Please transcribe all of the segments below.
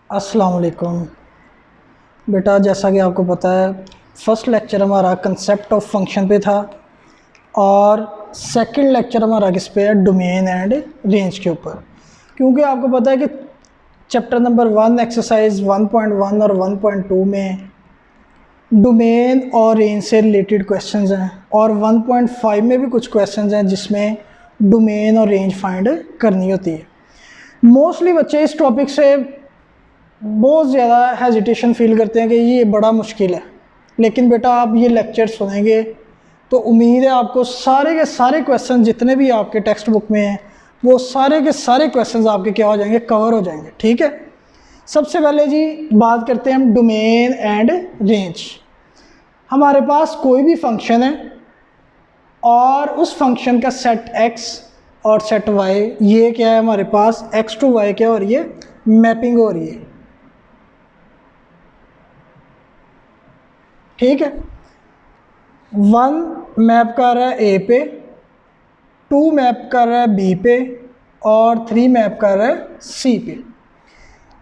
अस्सलाम वालेकुम बेटा। जैसा कि आपको पता है, फ़र्स्ट लेक्चर हमारा कंसेप्ट ऑफ फंक्शन पे था और सेकंड लेक्चर हमारा किस पे है, डोमेन एंड रेंज के ऊपर। क्योंकि आपको पता है कि चैप्टर नंबर 1 एक्सरसाइज 1.1 और 1.2 में डोमेन और रेंज से रिलेटेड क्वेश्चंस हैं और 1.5 में भी कुछ क्वेश्चंस हैं जिसमें डोमेन और रेंज फाइंड करनी होती है। मोस्टली बच्चे इस टॉपिक से बहुत ज़्यादा हेजिटेशन फील करते हैं कि ये बड़ा मुश्किल है, लेकिन बेटा आप ये लेक्चर सुनेंगे तो उम्मीद है आपको सारे के सारे क्वेश्चन जितने भी आपके टेक्स्ट बुक में हैं वो सारे के सारे क्वेश्चन आपके क्या हो जाएंगे, कवर हो जाएंगे। ठीक है, सबसे पहले जी बात करते हैं हम डोमेन एंड रेंज। हमारे पास कोई भी फंक्शन है और उस फंक्शन का सेट x और सेट y, ये क्या है हमारे पास x टू y क्या हो रही है, मैपिंग हो रही है। ठीक है, 1 मैप कर रहा है A पे, 2 मैप कर रहा है B पे और 3 मैप कर रहा है C पे।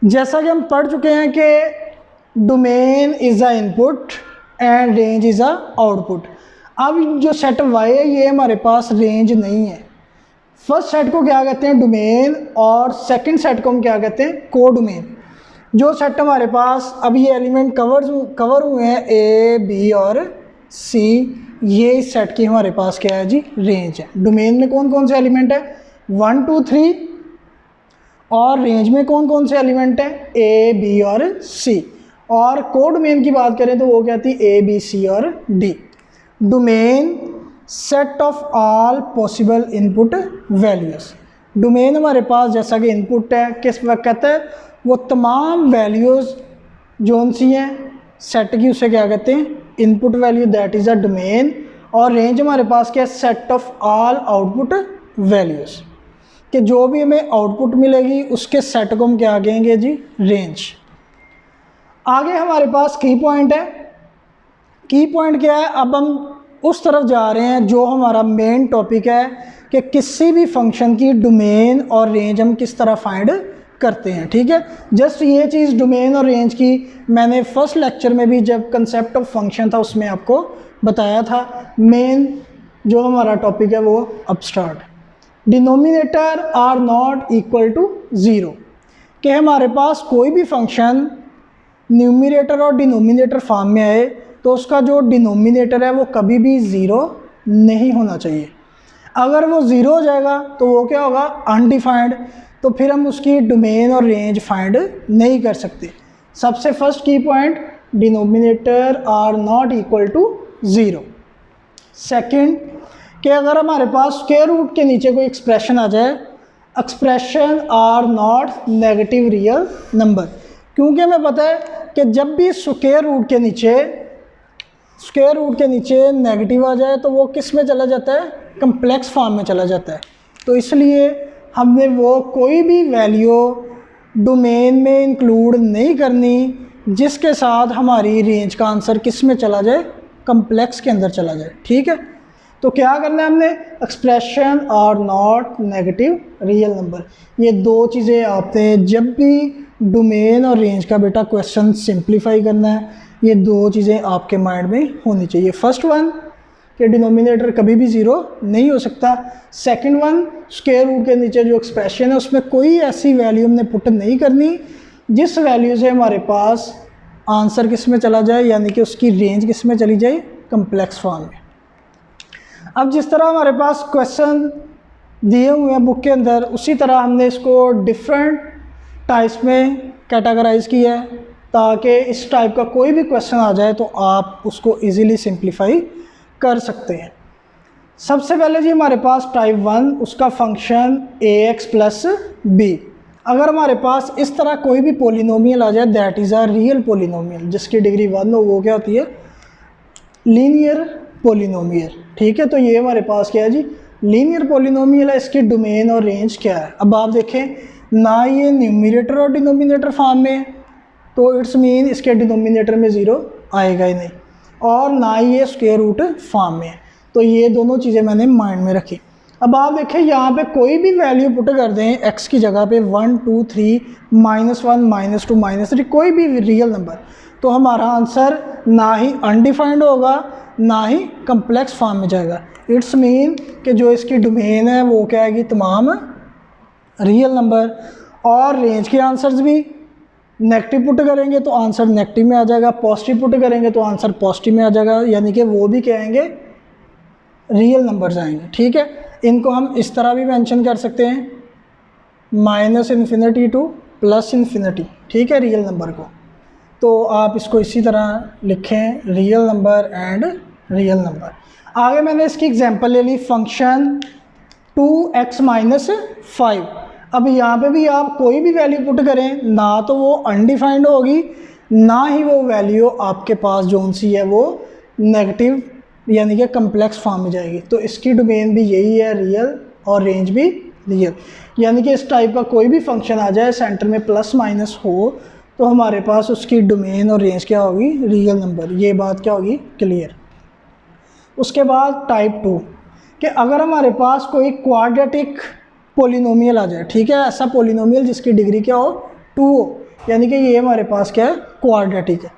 जैसा कि हम पढ़ चुके हैं कि domain is a input and range is a output. अब जो सेट y है ये हमारे पास रेंज नहीं है। फर्स्ट सेट को क्या कहते हैं, डोमेन, और सेकंड सेट को हम क्या कहते हैं, को डोमेन। जो सेट हमारे पास अब ये एलिमेंट कवर हुए हैं A, B और C, ये इस सेट की हमारे पास क्या है जी, रेंज है। डोमेन में कौन कौन से एलिमेंट है, 1 2 3, और रेंज में कौन कौन से एलिमेंट है, A, B और C। और को डोमेन की बात करें तो वो क्या थी, A, B, C और D। Domain set of all possible input values. Domain हमारे पास जैसा कि इनपुट है, किस वक्त है, वो तमाम वैल्यूज़ जोन सी हैं सेट की, उसे क्या कहते हैं, input value, that is a domain. और रेंज हमारे पास क्या है, set of all output values, कि जो भी हमें आउटपुट मिलेगी उसके सेट को हम क्या कहेंगे जी, रेंज। आगे हमारे पास की पॉइंट है। की पॉइंट क्या है, अब हम उस तरफ जा रहे हैं जो हमारा मेन टॉपिक है कि किसी भी फंक्शन की डोमेन और रेंज हम किस तरह फाइंड करते हैं। ठीक है, जस्ट ये चीज़ डोमेन और रेंज की मैंने फर्स्ट लेक्चर में भी जब कंसेप्ट ऑफ फंक्शन था उसमें आपको बताया था। मेन जो हमारा टॉपिक है वो अब start. Denominator are not equal to zero, कि हमारे पास कोई भी फंक्शन न्यूमिनेटर और डिनोमिनेटर फॉर्म में आए तो उसका जो डिनोमिनेटर है वो कभी भी ज़ीरो नहीं होना चाहिए। अगर वो ज़ीरो हो जाएगा तो वो क्या होगा, अनडिफाइंड, तो फिर हम उसकी डोमेन और रेंज फाइंड नहीं कर सकते। सबसे फर्स्ट की point, denominator are not equal to zero. Second, कि अगर हमारे पास स्क्वायर रूट के नीचे कोई एक्सप्रेशन आ जाए, expression are not negative real number, क्योंकि हमें पता है कि जब भी स्क्वायर रूट के नीचे नेगेटिव आ जाए तो वो किस में चला जाता है, कम्प्लेक्स फॉर्म में चला जाता है। तो इसलिए हमने वो कोई भी वैल्यू डोमेन में इंक्लूड नहीं करनी जिसके साथ हमारी रेंज का आंसर किस में चला जाए, कम्प्लेक्स के अंदर चला जाए। ठीक है, तो क्या करना है हमने, expression are not negative real number. ये दो चीज़ें आपने जब भी डोमेन और रेंज का बेटा क्वेश्चन सिंप्लीफाई करना है, ये दो चीज़ें आपके माइंड में होनी चाहिए। फर्स्ट वन कि डिनोमिनेटर कभी भी ज़ीरो नहीं हो सकता। सेकंड वन, स्क्वायर रूट के नीचे जो एक्सप्रेशन है उसमें कोई ऐसी वैल्यू हमने पुट नहीं करनी जिस वैल्यू से हमारे पास आंसर किस में चला जाए, यानी कि उसकी रेंज किस में चली जाए, कम्प्लेक्स फॉर्म में। अब जिस तरह हमारे पास क्वेश्चन दिए हुए हैं बुक के अंदर, उसी तरह हमने इसको डिफरेंट टाइप्स में कैटेगराइज किया है ताकि इस टाइप का कोई भी क्वेश्चन आ जाए तो आप उसको इजीली सिंप्लीफाई कर सकते हैं। सबसे पहले जी हमारे पास टाइप 1, उसका फंक्शन ax प्लस b। अगर हमारे पास इस तरह कोई भी पोलिनोमियल आ जाए, that is a real polynomial, जिसकी डिग्री 1 हो, वो क्या होती है, लीनियर पोलिनोमियल। ठीक है, तो ये हमारे पास क्या है जी, लीनियर पोलिनोमियल है। इसकी डोमेन और रेंज क्या है, अब आप देखें, ना ये न्यूमिनेटर और डिनोमिनेटर फॉर्म में है तो इट्स मीन इसके डिनोमिनेटर में ज़ीरो आएगा ही नहीं, और ना ही ये स्क्वायर रूट फॉर्म में है। तो ये दोनों चीज़ें मैंने माइंड में रखी। अब आप देखें यहाँ पे कोई भी वैल्यू पुट कर दें x की जगह पे 1 2 3 -1 -2 -3 कोई भी रियल नंबर, तो हमारा आंसर ना ही अनडिफाइंड होगा ना ही कम्प्लेक्स फॉर्म में जाएगा। इट्स मीन कि जो इसकी डोमेन है वो क्या आएगी, तमाम रियल नंबर। और रेंज के आंसर्स भी नेगेटिव पुट करेंगे तो आंसर नेगेटिव में आ जाएगा, पॉजिटिव पुट करेंगे तो आंसर पॉजिटिव में आ जाएगा, यानी कि वो भी क्या आएंगे, रियल नंबर्स आएंगे। ठीक है, इनको हम इस तरह भी मेंशन कर सकते हैं, -∞ टू +∞। ठीक है, रियल नंबर को तो आप इसको इसी तरह लिखें, real number and real number. आगे मैंने इसकी एग्जांपल ले ली, फंक्शन 2x - 5। अब यहाँ पे भी आप कोई भी वैल्यू पुट करें, ना तो वो अनडिफाइंड होगी ना ही वो वैल्यू आपके पास जो सी है वो नेगेटिव यानी कि कम्प्लेक्स फॉर्म में जाएगी। तो इसकी डोमेन भी यही है, रियल, और रेंज भी रियल। यानी कि इस टाइप का कोई भी फंक्शन आ जाए, सेंटर में प्लस माइनस हो, तो हमारे पास उसकी डोमेन और रेंज क्या होगी, रियल नंबर। ये बात क्या होगी, क्लियर। उसके बाद टाइप 2 कि अगर हमारे पास कोई क्वाड्रेटिक पोलिनोमियल आ जाए, ठीक है, ऐसा पोलिनोमियल जिसकी डिग्री क्या हो, 2 हो, यानी कि ये हमारे पास क्या है, क्वाड्रेटिक है।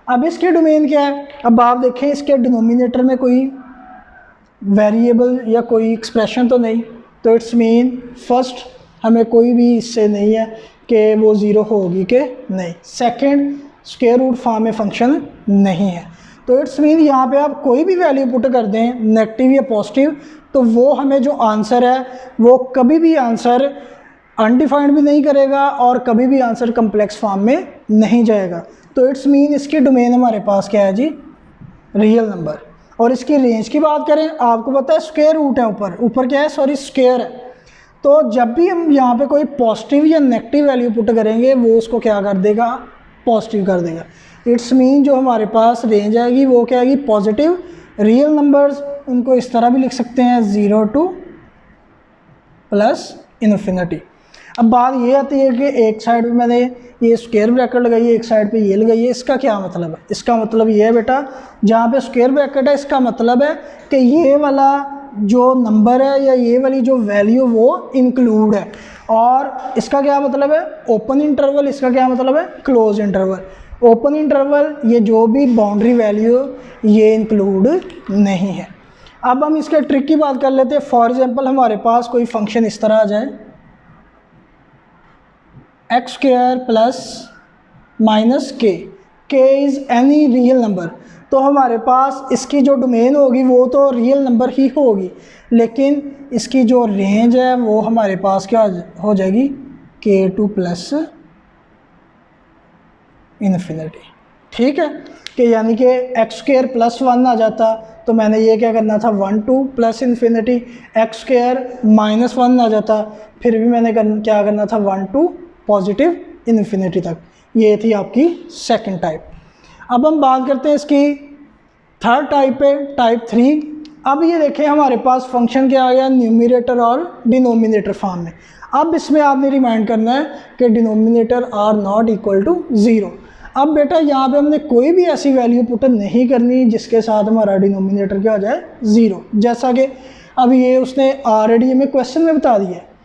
अब इसकी डोमेन क्या है, अब आप देखें इसके डिनोमिनेटर में कोई वेरिएबल या कोई एक्सप्रेशन तो नहीं, तो इट्स मीन फर्स्ट हमें कोई भी इससे नहीं है कि वो ज़ीरो होगी कि नहीं। सेकंड, स्क्वायर रूट फॉर्म में फंक्शन नहीं है, तो इट्स मीन यहाँ पे आप कोई भी वैल्यू पुट कर दें, नेगेटिव या पॉजिटिव, तो वो हमें जो आंसर है वो कभी भी आंसर अनडिफाइंड भी नहीं करेगा और कभी भी आंसर कम्प्लेक्स फॉर्म में नहीं जाएगा। तो इट्स मीन इसकी डोमेन हमारे पास क्या है जी, रियल नंबर। और इसकी रेंज की बात करें, आपको पता है स्क्वायर रूट है, ऊपर क्या है, सॉरी स्क्वायर है, तो जब भी हम यहाँ पे कोई पॉजिटिव या नेगेटिव वैल्यू पुट करेंगे वो उसको क्या कर देगा, पॉजिटिव कर देगा। इट्स मीन जो हमारे पास रेंज आएगी वो क्या आएगी, पॉजिटिव। रियल नंबर्स उनको इस तरह भी लिख सकते हैं, 0 टू +∞। अब बात ये आती है कि एक साइड पे मैंने ये स्क्वायर ब्रैकेट लगाई है, एक साइड पे ये लगाई है, इसका क्या मतलब है। इसका मतलब ये है बेटा, जहाँ पे स्क्वायर ब्रैकेट है इसका मतलब है कि ये वाला जो नंबर है या ये वाली जो वैल्यू वो इंक्लूड है, और इसका क्या मतलब है, ओपन इंटरवल, इसका क्या मतलब है, क्लोज इंटरवल। ओपन इंटरवल ये जो भी बाउंड्री वैल्यू ये इंक्लूड नहीं है। अब हम इसके ट्रिक की बात कर लेते हैं। फॉर एग्जांपल हमारे पास कोई फंक्शन इस तरह आ जाए, x² + k is any real number, तो हमारे पास इसकी जो डोमेन होगी वो तो रियल नंबर ही होगी, लेकिन इसकी जो रेंज है वो हमारे पास क्या हो जाएगी, k2 +∞। ठीक है, कि यानी कि x² +1 आ जाता, तो मैंने ये क्या करना था, 1 2 +∞। x² -1 आ जाता, फिर भी मैंने क्या करना था, 1 2 +∞ तक। ये थी आपकी सेकंड टाइप। अब हम बात करते हैं इसकी थर्ड टाइप पे, टाइप 3। अब ये देखें हमारे पास फंक्शन क्या आ गया, न्यूमरेटर और डिनोमिनेटर फॉर्म में। अब इसमें आपने रिमाइंड करना है कि denominator are not equal to 0। अब बेटा यहाँ पे हमने कोई भी ऐसी वैल्यू पुट नहीं करनी जिसके साथ हमारा डिनोमिनेटर क्या हो जाए, 0। जैसा कि अब ये उसने ऑलरेडी हमें क्वेश्चन में बता दिया है।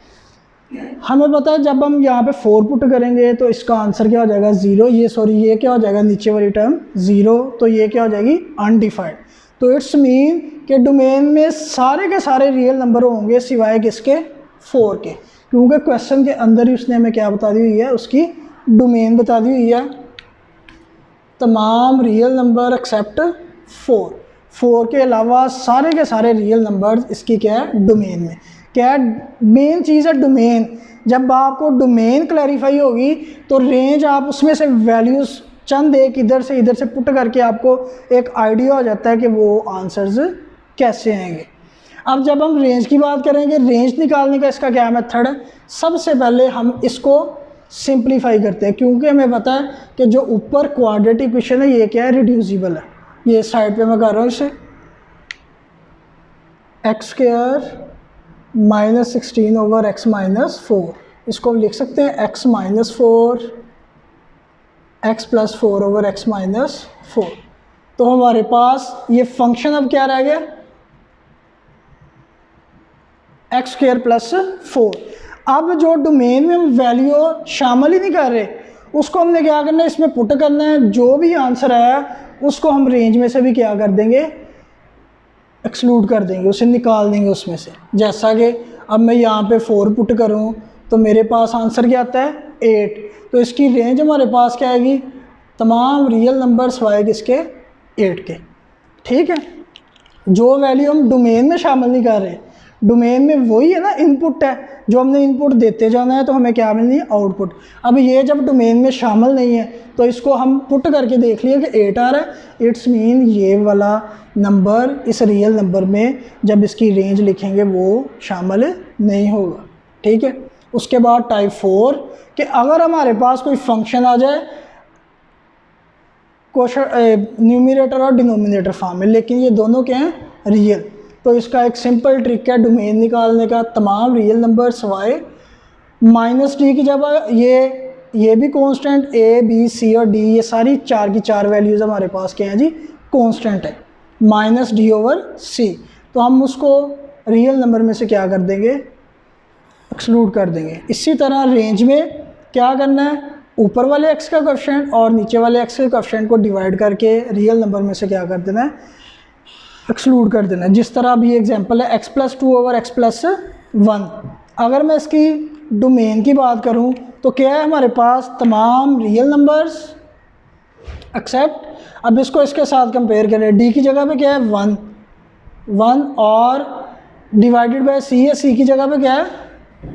हमें पता है जब हम यहाँ पे 4 पुट करेंगे तो इसका आंसर क्या हो जाएगा, 0। ये क्या हो जाएगा, नीचे वाली टर्म 0, तो ये क्या हो जाएगी, अनडिफाइंड। तो इट्स मीन कि डोमेन में सारे के सारे रियल नंबर होंगे सिवाय किसके, 4 के, क्योंकि क्वेश्चन के अंदर ही उसने हमें क्या बता दी हुई है, उसकी डोमेन बता दी हुई है, तमाम रियल नंबर एक्सेप्ट 4 के अलावा सारे के सारे रियल नंबर इसकी क्या है, डोमेन में। क्या मेन चीज़ है, डोमेन। जब आपको डोमेन क्लैरिफाई होगी तो रेंज आप उसमें से वैल्यूज़ चंद एक इधर से पुट करके आपको एक आइडिया हो जाता है कि वो आंसर्स कैसे आएंगे। अब जब हम रेंज की बात करेंगे, रेंज निकालने का इसका क्या मेथड है, सबसे पहले हम इसको सिंप्लीफाई करते हैं, क्योंकि हमें पता है कि जो ऊपर क्वाड्रेटिक इक्वेशन है ये क्या है, रिड्यूसिबल है। ये साइड पे मैं कर रहा हूँ इसे, x² -16/x-4, इसको लिख सकते हैं x - 4 x + 4/x-4। तो हमारे पास ये फंक्शन अब क्या रह गया, एक्स स्क्वायर प्लस 4। अब जो डोमेन में हम वैल्यू शामिल ही नहीं कर रहे, उसको हमने क्या करना है, इसमें पुट करना है। जो भी आंसर आया उसको हम रेंज में से भी क्या कर देंगे, एक्सक्लूड कर देंगे, उसे निकाल देंगे उसमें से। जैसा कि अब मैं यहाँ पे 4 पुट करूँ तो मेरे पास आंसर क्या आता है 8। तो इसकी रेंज हमारे पास क्या आएगी, तमाम रियल नंबर्स वाए किसके 8 के। ठीक है, जो वैल्यू हम डोमेन में शामिल नहीं कर रहे, डोमेन में वही है ना इनपुट है, जो हमने इनपुट देते जाना है तो हमें क्या मिलनी है, आउटपुट। अब ये जब डोमेन में शामिल नहीं है तो इसको हम पुट करके देख लिए कि 8 आ रहा है, इट्स मीन ये वाला नंबर इस रियल नंबर में जब इसकी रेंज लिखेंगे वो शामिल नहीं होगा। ठीक है, उसके बाद टाइप 4 कि अगर हमारे पास कोई फंक्शन आ जाए क्वेश्चन न्यूमरेटर और डिनोमिनेटर फॉर्म में, लेकिन ये दोनों क्या हैं, रियल, तो इसका एक सिंपल ट्रिक है डोमेन निकालने का, तमाम रियल नंबर सवाए माइनस डी की जगह ये भी कांस्टेंट, ए बी सी और डी ये सारी 4 की 4 वैल्यूज़ हमारे पास क्या हैं जी, कांस्टेंट है, माइनस डी ओवर सी। तो हम उसको रियल नंबर में से क्या कर देंगे, एक्सक्लूड कर देंगे। इसी तरह रेंज में क्या करना है, ऊपर वाले x का कोएफिशिएंट और नीचे वाले x के कोएफिशिएंट को डिवाइड करके रियल नंबर में से क्या कर देना है, एक्सक्लूड कर देना है। जिस तरह अभी एग्जांपल है x plus 2 over x plus 1। अगर मैं इसकी डोमेन की बात करूं तो क्या है हमारे पास, तमाम रियल नंबर्स एक्सेप्ट, अब इसको इसके साथ कंपेयर करें, d की जगह पे क्या है 1 और डिवाइडेड बाय c है, c की जगह पे क्या है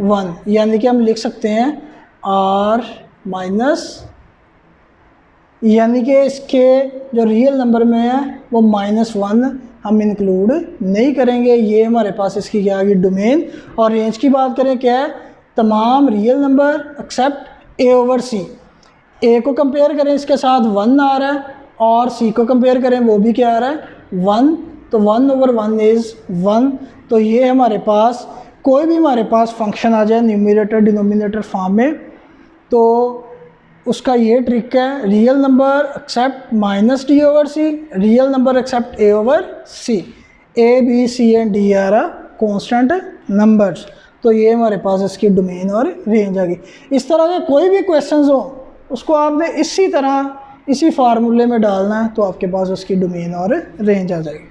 1, यानी कि हम लिख सकते हैं r माइनस, यानी कि इसके जो रियल नंबर में है वो -1 हम इंक्लूड नहीं करेंगे। ये हमारे पास इसकी क्या आ गई डोमेन। और रेंज की बात करें क्या है, तमाम real number accept a over c। a को कंपेयर करें इसके साथ 1 आ रहा है और c को कंपेयर करें वो भी क्या आ रहा है 1, तो 1 ओवर 1 इज़ 1। तो ये हमारे पास कोई भी हमारे पास फंक्शन आ जाए न्यूमरेटर डिनोमिनेटर फॉर्म में, तो उसका ये ट्रिक है, real number except minus D over C, real number except A over C, A B C and D are a constant numbers. तो ये हमारे पास इसकी डोमेन और रेंज आ गई। इस तरह के कोई भी क्वेश्चंस हो उसको आपने इसी तरह इसी फार्मूले में डालना है तो आपके पास उसकी डोमेन और रेंज आ जाएगी।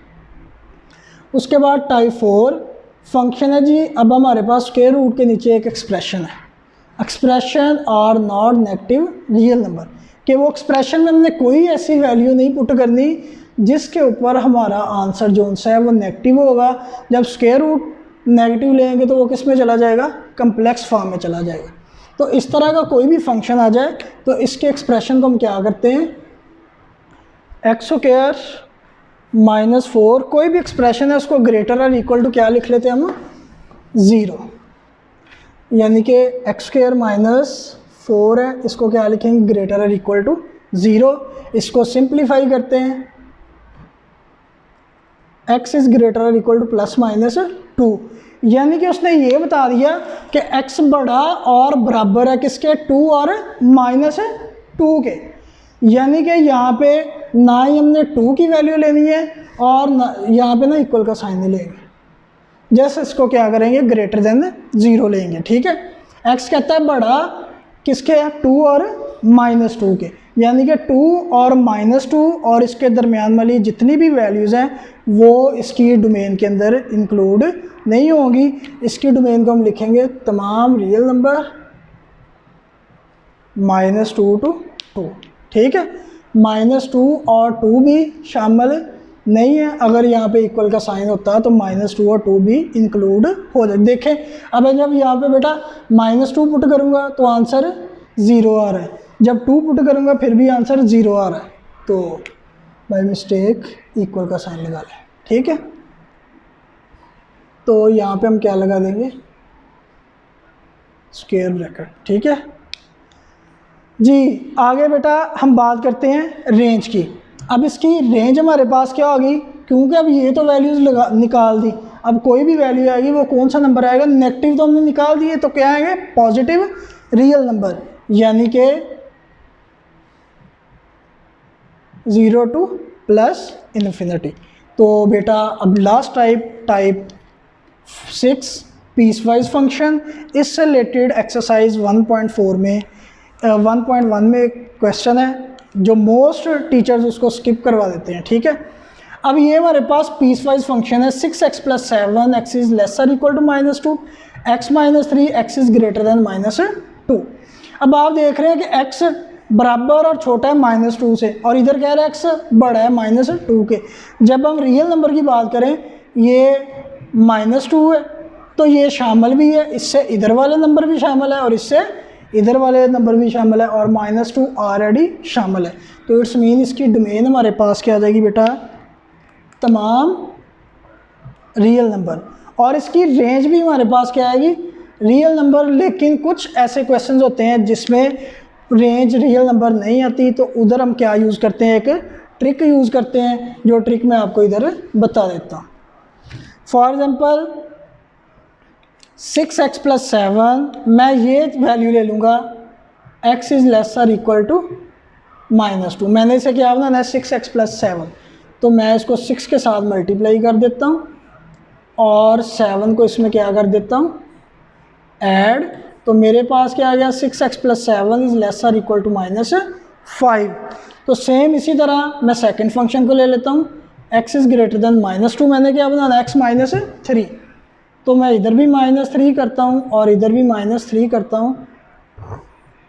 उसके बाद टाइप 4 फंक्शन है जी। अब हमारे पास स्क्वायर रूट के नीचे एक एक्सप्रेशन है, expression are not negative real number, कि वो एक्सप्रेशन में हमने कोई ऐसी वैल्यू नहीं पुट करनी जिसके ऊपर हमारा आंसर जो है वो नेगेटिव होगा। जब स्क्वायर रूट नेगेटिव लेंगे तो वो किस में चला जाएगा, कम्प्लेक्स फॉर्म में चला जाएगा। तो इस तरह का कोई भी फंक्शन आ जाए तो इसके एक्सप्रेशन को हम क्या करते हैं, एक्स स्क्वायर माइनस 4, कोई भी एक्सप्रेशन है उसको ग्रेटर और इक्वल टू क्या लिख लेते हैं हम 0, यानी कि एक्स स्क्वायर माइनस 4 है, इसको क्या लिखेंगे ग्रेटर और इक्वल टू 0। इसको सिंप्लीफाई करते हैं, x इज़ ग्रेटर और इक्वल टू प्लस माइनस 2, यानी कि उसने ये बता दिया कि x बड़ा और बराबर है किसके, 2 और माइनस 2 के। यानी कि यहाँ पे ना ही हमने 2 की वैल्यू लेनी है और ना यहाँ पे ना इक्वल का साइन नहीं लेंगे, जैसे इसको क्या करेंगे ग्रेटर देन 0 लेंगे। ठीक है, x कहता है बड़ा किसके, 2 और माइनस 2 के, यानी कि 2 और माइनस 2 और इसके दरमियान वाली जितनी भी वैल्यूज़ हैं वो इसकी डोमेन के अंदर इंक्लूड नहीं होंगी। इसकी डोमेन को हम लिखेंगे तमाम रियल नंबर -2 to 2। ठीक है, -2 और 2 भी शामिल नहीं है, अगर यहाँ पे इक्वल का साइन होता है तो -2 और 2 भी इंक्लूड हो जाए। देखें अब जब यहाँ पे बेटा -2 पुट करूँगा तो आंसर 0 आ रहा है, जब 2 पुट करूँगा फिर भी आंसर 0 आ रहा है, तो बाय मिस्टेक इक्वल का साइन लगा लें। ठीक है, तो यहाँ पे हम क्या लगा देंगे, स्क्वायर ब्रैकेट। ठीक है जी, आगे बेटा हम बात करते हैं रेंज की। अब इसकी रेंज हमारे पास क्या होगी, क्योंकि अब ये तो वैल्यूज़ निकाल दी, अब कोई भी वैल्यू आएगी वो कौन सा नंबर आएगा, नेगेटिव तो हमने निकाल दिए, तो क्या आएंगे पॉजिटिव रियल नंबर, यानी कि 0 to +∞। तो बेटा अब लास्ट टाइप 6 पीसवाइज फंक्शन। इससे रिलेटेड एक्सरसाइज 1.4 में 1.1 में क्वेश्चन है जो मोस्ट टीचर्स उसको स्किप करवा देते हैं, ठीक है। अब ये हमारे पास पीसवाइज फंक्शन है 6x + 7 x is lesser equal to -2 x - 3 x is greater than -2। अब आप देख रहे हैं कि x बराबर और छोटा है -2 से, और इधर कह रहे हैं x बड़ा है -2 के। जब हम रियल नंबर की बात करें ये -2 है तो ये शामिल भी है, इससे इधर वाले नंबर भी शामिल है और इससे इधर वाले नंबर भी शामिल है, और -2 ऑलरेडी शामिल है। तो इट्स मीन इसकी डोमेन हमारे पास क्या आ जाएगी बेटा, तमाम रियल नंबर, और इसकी रेंज भी हमारे पास क्या आएगी, रियल नंबर। लेकिन कुछ ऐसे क्वेश्चंस होते हैं जिसमें रेंज रियल नंबर नहीं आती, तो उधर हम क्या यूज़ करते हैं, एक ट्रिक यूज़ करते हैं, जो ट्रिक मैं आपको इधर बता देता हूँ। फॉर एग्ज़ाम्पल 6x + 7, मैं ये वैल्यू ले लूँगा x is lesser equal to -2। मैंने इसे क्या बनाना है 6x + 7, तो मैं इसको 6 के साथ मल्टीप्लाई कर देता हूँ और 7 को इसमें क्या कर देता हूँ, ऐड। तो मेरे पास क्या आ गया, 6x + 7 is lesser equal to -5। तो सेम इसी तरह मैं सेकंड फंक्शन को ले लेता हूँ, x इज़ ग्रेटर देन -2। मैंने क्या बनाना, x - 3, तो मैं इधर भी -3 करता हूँ और इधर भी -3 करता हूँ।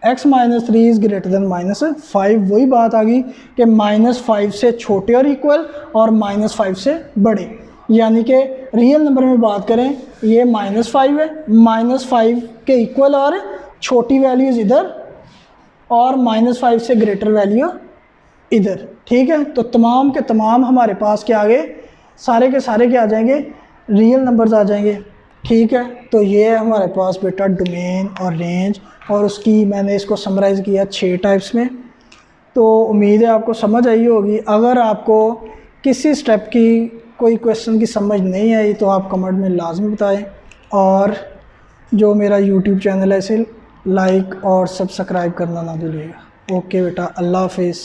x - 3 is greater then -5। वही बात आ गई कि -5 से छोटे और इक्वल और -5 से बड़े, यानी कि रियल नंबर में बात करें ये -5 है, -5 के इक्वल और छोटी वैल्यूज़ इधर और -5 से ग्रेटर वैल्यू इधर, ठीक है। तो तमाम के तमाम हमारे पास क्या आ गए, सारे के सारे क्या आ जाएंगे, रियल नंबर्स आ जाएंगे, ठीक है। तो ये है हमारे पास बेटा डोमेन और रेंज, और उसकी मैंने इसको समराइज़ किया 6 टाइप्स में। तो उम्मीद है आपको समझ आई होगी। अगर आपको किसी स्टेप की कोई क्वेश्चन की समझ नहीं आई तो आप कमेंट में लाजमी बताएं, और जो मेरा यूट्यूब चैनल है इसे लाइक और सब्सक्राइब करना ना भूलिएगा। ओके बेटा, अल्लाह हाफिज़।